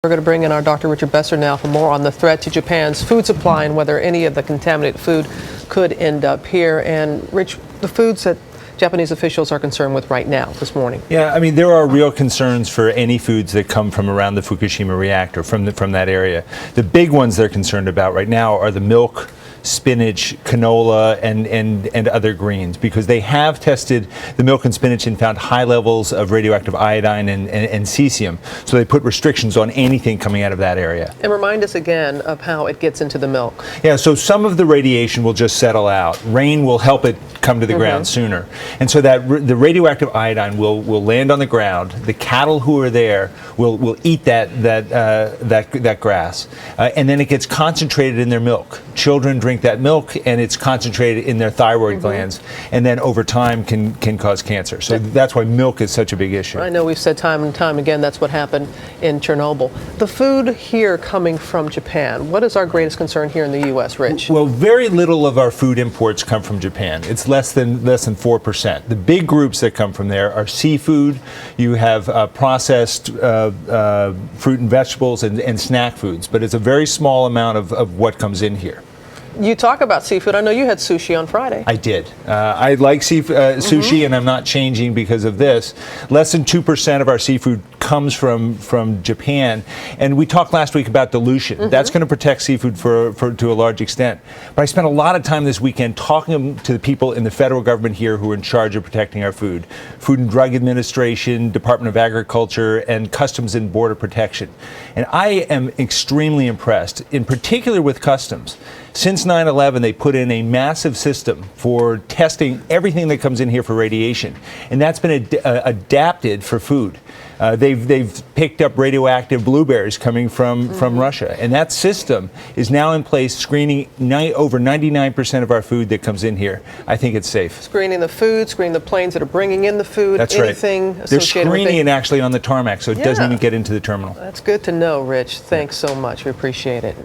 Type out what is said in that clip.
We're going to bring in our Dr. Richard Besser now for more on the threat to Japan's food supply and whether any of the contaminated food could end up here. And Rich, the foods that Japanese officials are concerned with right now, this morning. Yeah, I mean, there are real concerns for any foods that come from around the Fukushima reactor, from that area. The big ones they're concerned about right now are the milk, spinach, canola, and other greens, because they have tested the milk and spinach and found high levels of radioactive iodine and cesium. So they put restrictions on anything coming out of that area. And remind us again of how it gets into the milk. Yeah, so some of the radiation will just settle out. Rain will help it come to the ground sooner. And so that the radioactive iodine will land on the ground. The cattle who are there will eat that grass. And then it gets concentrated in their milk. Children drink that milk and it's concentrated in their thyroid glands, and then over time can cause cancer. So that's why milk is such a big issue. I know we've said time and time again that's what happened in Chernobyl. The food here coming from Japan, what is our greatest concern here in the U.S., Rich? Well, very little of our food imports come from Japan. It's less than 4%. The big groups that come from there are seafood. You have processed fruit and vegetables and snack foods, but it's a very small amount of what comes in here. You talk about seafood. I know you had sushi on Friday. I did. I like sushi, and I'm not changing because of this. Less than 2% of our seafood comes from Japan, and we talked last week about dilution. That's going to protect seafood to a large extent. But I spent a lot of time this weekend talking to the people in the federal government here who are in charge of protecting our food. Food and Drug Administration, Department of Agriculture, and Customs and Border Protection. And I am extremely impressed, in particular with Customs. Since 9/11, they put in a massive system for testing everything that comes in here for radiation, and that's been adapted for food. They've picked up radioactive blueberries coming from Russia, and that system is now in place, screening over 99% of our food that comes in here. I think it's safe. Screening the food, screening the planes that are bringing in the food. That's anything right. They're screening it actually on the tarmac, so it doesn't even get into the terminal. That's good to know, Rich. Thanks so much. We appreciate it.